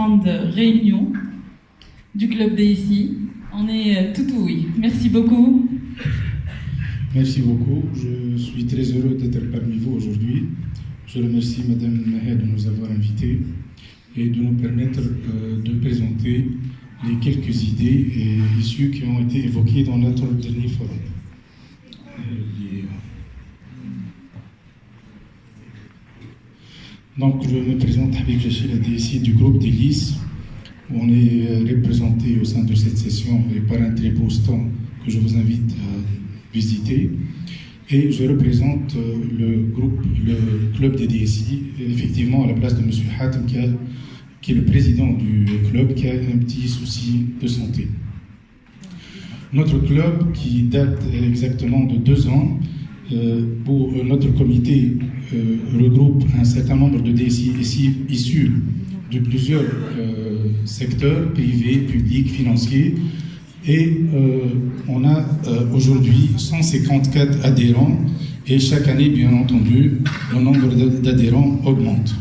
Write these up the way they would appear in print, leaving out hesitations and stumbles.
grande réunion du Club DSI. On est tout oui. Merci beaucoup. Merci beaucoup. Je suis très heureux d'être parmi vous aujourd'hui. Je remercie Madame Maher de nous avoir invités et de nous permettre de présenter les quelques idées et issues qui ont été évoquées dans notre dernier forum. Donc, je me présente Habib Jachil, la DSI du groupe d'Hélice. On est représenté au sein de cette session et par un très beau stand que je vous invite à visiter. Et je représente le club des DSI, effectivement à la place de M. Hatem, qui est le président du club, qui a un petit souci de santé. Notre club, qui date exactement de 2 ans, pour notre comité regroupe un certain nombre de DSI issus de plusieurs secteurs, privés, publics, financiers, et on a aujourd'hui 154 adhérents, et chaque année, bien entendu, le nombre d'adhérents augmente.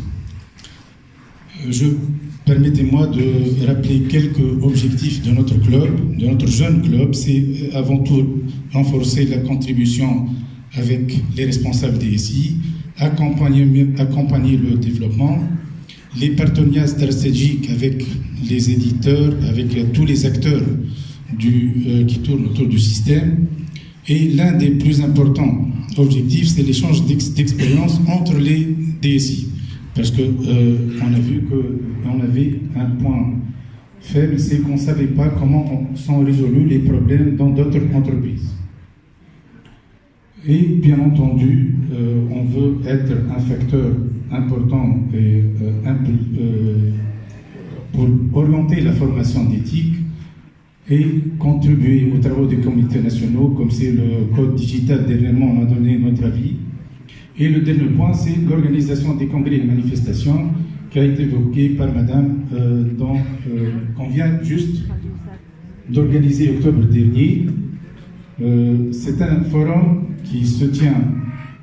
Permettez-moi de rappeler quelques objectifs de notre club, de notre jeune club. C'est avant tout renforcer la contribution avec les responsables DSI, accompagner le développement, les partenariats stratégiques avec les éditeurs, avec tous les acteurs qui tournent autour du système. Et l'un des plus importants objectifs, c'est l'échange d'expériences entre les DSI. Parce qu'on a vu qu'on avait un point faible, c'est qu'on ne savait pas comment sont résolus les problèmes dans d'autres entreprises. Et bien entendu, on veut être un facteur important pour orienter la formation d'éthique et contribuer aux travaux des comités nationaux, comme c'est le code digital. Dernièrement, on a donné notre avis. Et le dernier point, c'est l'organisation des congrès et manifestations qui a été évoquée par Madame, qu'on vient juste d'organiser octobre dernier. C'est un forum qui se tient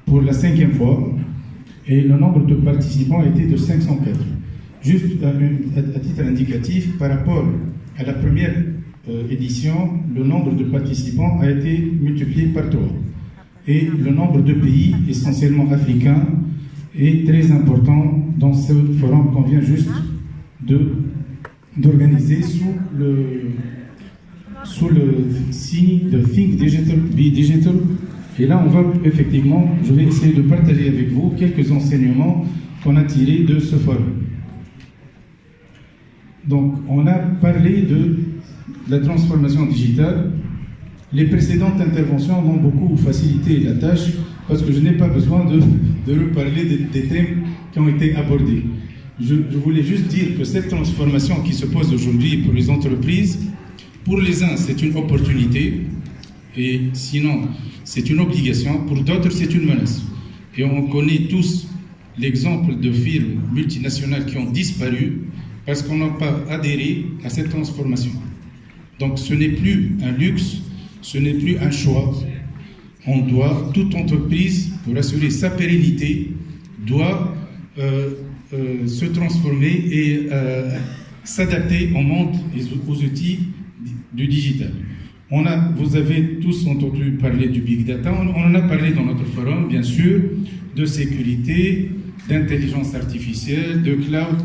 pour la 5e fois et le nombre de participants a été de 504. Juste à titre indicatif, par rapport à la première édition, le nombre de participants a été multiplié par 3. Et le nombre de pays, essentiellement africains, est très important dans ce forum qu'on vient juste d'organiser sous le signe de Think Digital, Be Digital. Et là, je vais essayer de partager avec vous quelques enseignements qu'on a tirés de ce forum. Donc, on a parlé de la transformation digitale. Les précédentes interventions m'ont beaucoup facilité la tâche parce que je n'ai pas besoin de reparler des thèmes qui ont été abordés. Je voulais juste dire que cette transformation qui se pose aujourd'hui pour les entreprises, pour les uns, c'est une opportunité, et sinon, c'est une obligation. Pour d'autres, c'est une menace. Et on connaît tous l'exemple de firmes multinationales qui ont disparu parce qu'on n'a pas adhéré à cette transformation. Donc, ce n'est plus un luxe, ce n'est plus un choix. Toute entreprise, pour assurer sa pérennité, doit se transformer et s'adapter au monde et aux outils du digital. Vous avez tous entendu parler du Big Data, on en a parlé dans notre forum, bien sûr, de sécurité, d'intelligence artificielle, de cloud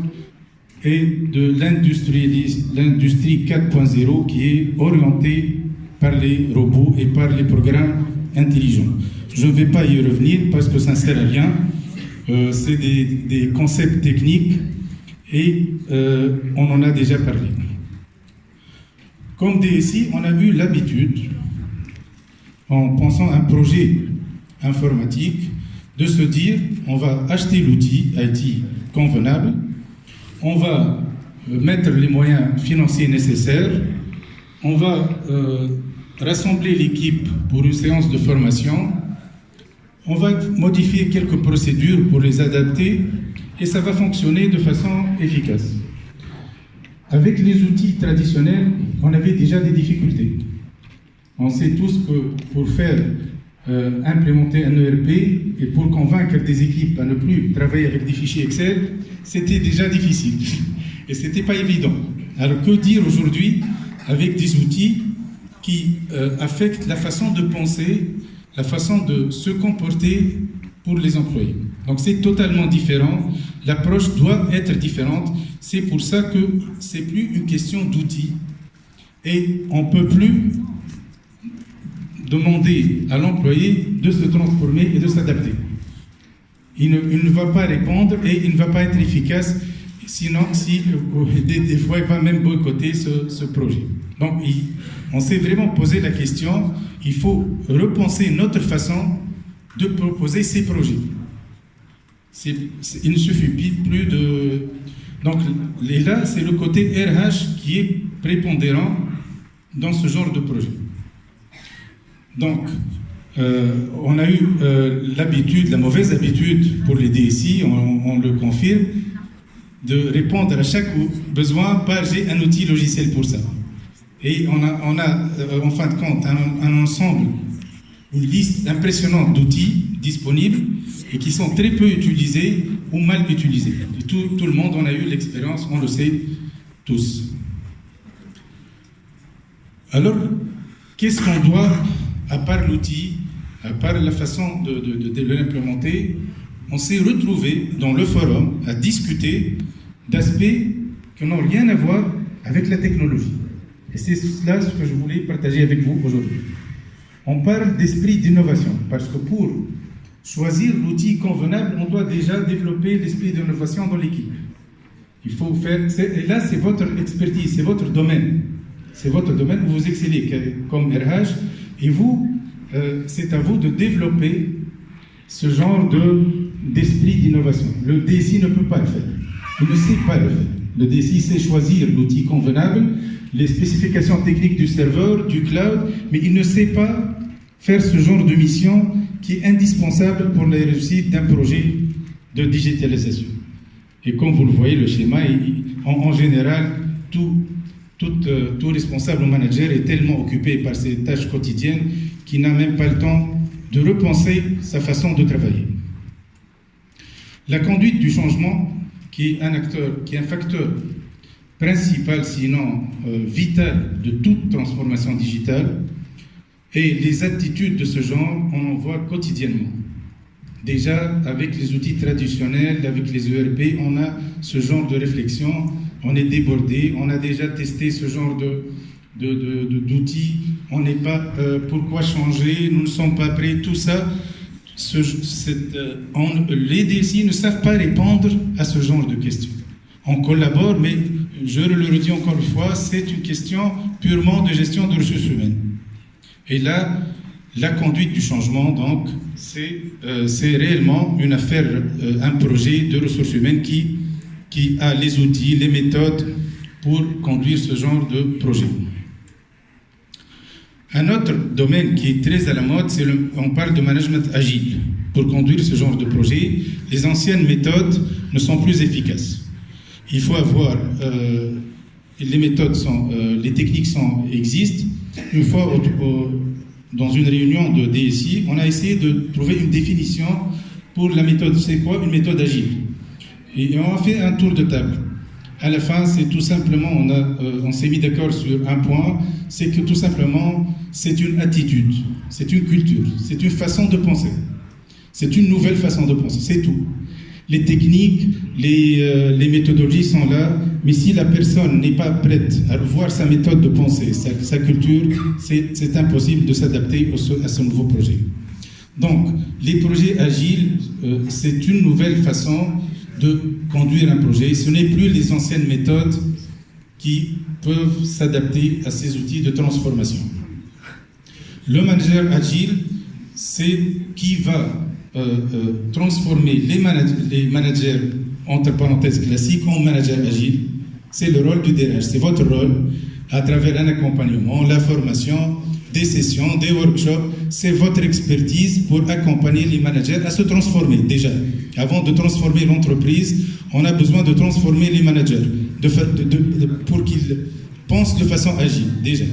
et de l'industrie 4.0 qui est orientée par les robots et par les programmes intelligents. Je ne vais pas y revenir parce que ça ne sert à rien. C'est des concepts techniques et on en a déjà parlé. Comme DSI, on a eu l'habitude, en pensant à un projet informatique, de se dire on va acheter l'outil IT convenable, on va mettre les moyens financiers nécessaires, on va rassembler l'équipe pour une séance de formation, on va modifier quelques procédures pour les adapter et ça va fonctionner de façon efficace. Avec les outils traditionnels, on avait déjà des difficultés. On sait tous que pour faire implémenter un ERP et pour convaincre des équipes à ne plus travailler avec des fichiers Excel, c'était déjà difficile. Et ce n'était pas évident. Alors que dire aujourd'hui avec des outils qui affectent la façon de penser, la façon de se comporter pour les employés. Donc c'est totalement différent, l'approche doit être différente, c'est pour ça que c'est plus une question d'outils et on ne peut plus demander à l'employé de se transformer et de s'adapter. Il ne va pas répondre et il ne va pas être efficace, sinon des fois il va même boycotter ce projet. Donc on s'est vraiment posé la question, il faut repenser notre façon de proposer ces projets. Il ne suffit plus de... Donc là, c'est le côté RH qui est prépondérant dans ce genre de projet. Donc, on a eu l'habitude, la mauvaise habitude pour les DSI, on le confirme, de répondre à chaque besoin par j'ai un outil logiciel pour ça. Et on a en fin de compte un ensemble, une liste impressionnante d'outils disponibles et qui sont très peu utilisés ou mal utilisés. Et tout le monde en a eu l'expérience, on le sait tous. Alors, qu'est-ce qu'on doit, à part l'outil, à part la façon de l'implémenter, on s'est retrouvé dans le forum à discuter d'aspects qui n'ont rien à voir avec la technologie. Et c'est cela ce que je voulais partager avec vous aujourd'hui. On parle d'esprit d'innovation, parce que pour choisir l'outil convenable, on doit déjà développer l'esprit d'innovation dans l'équipe. Il faut faire... Et là, c'est votre expertise, c'est votre domaine. C'est votre domaine où vous excellez comme RH. Et vous, c'est à vous de développer ce genre d'esprit d'innovation. Le DSI ne peut pas le faire. Il ne sait pas le faire. Le DSI sait choisir l'outil convenable, les spécifications techniques du serveur, du cloud, mais il ne sait pas faire ce genre de mission qui est indispensable pour la réussite d'un projet de digitalisation. Et comme vous le voyez, le schéma, en général, tout responsable ou manager est tellement occupé par ses tâches quotidiennes qu'il n'a même pas le temps de repenser sa façon de travailler. La conduite du changement, qui est un facteur principal, sinon vital, de toute transformation digitale, et les attitudes de ce genre, on en voit quotidiennement. Déjà, avec les outils traditionnels, avec les ERP, on a ce genre de réflexion, on est débordé, on a déjà testé ce genre d'outils, on n'est pas... pourquoi changer, nous ne sommes pas prêts, tout ça, les DSI ne savent pas répondre à ce genre de questions. On collabore, mais je le redis encore une fois, c'est une question purement de gestion de ressources humaines. Et là, la conduite du changement, donc, c'est réellement une affaire, un projet de ressources humaines qui a les outils, les méthodes pour conduire ce genre de projet. Un autre domaine qui est très à la mode, on parle de management agile. Pour conduire ce genre de projet, les anciennes méthodes ne sont plus efficaces. Il faut avoir... les méthodes les techniques existent. Une fois, dans une réunion de DSI, on a essayé de trouver une définition pour la méthode. C'est quoi une méthode agile? Et on a fait un tour de table. À la fin, c'est tout simplement, on s'est mis d'accord sur un point, c'est que tout simplement, c'est une attitude, c'est une culture, c'est une façon de penser. C'est une nouvelle façon de penser, c'est tout. Les techniques, les méthodologies sont là, mais si la personne n'est pas prête à revoir sa méthode de pensée, sa culture, c'est impossible de s'adapter à ce nouveau projet. Donc, les projets agiles, c'est une nouvelle façon de conduire un projet. Ce n'est plus les anciennes méthodes qui peuvent s'adapter à ces outils de transformation. Le manager agile, c'est qui va transformer les managers, entre parenthèses classiques, en manager agile. C'est le rôle du DRH, c'est votre rôle, à travers un accompagnement, la formation, des sessions, des workshops, c'est votre expertise pour accompagner les managers à se transformer. Déjà, avant de transformer l'entreprise, on a besoin de transformer les managers pour qu'ils pensent de façon agile, déjà.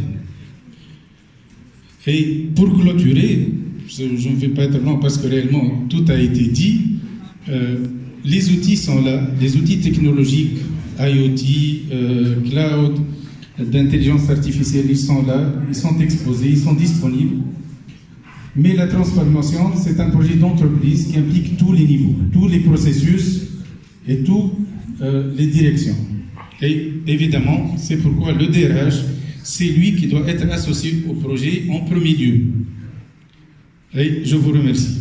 Et pour clôturer, je ne vais pas être long parce que réellement tout a été dit, les outils sont là, les outils technologiques IoT, cloud, d'intelligence artificielle, ils sont là, ils sont exposés, ils sont disponibles. Mais la transformation, c'est un projet d'entreprise qui implique tous les niveaux, tous les processus et toutes les directions. Et évidemment, c'est pourquoi le DRH, c'est lui qui doit être associé au projet en premier lieu. Et je vous remercie.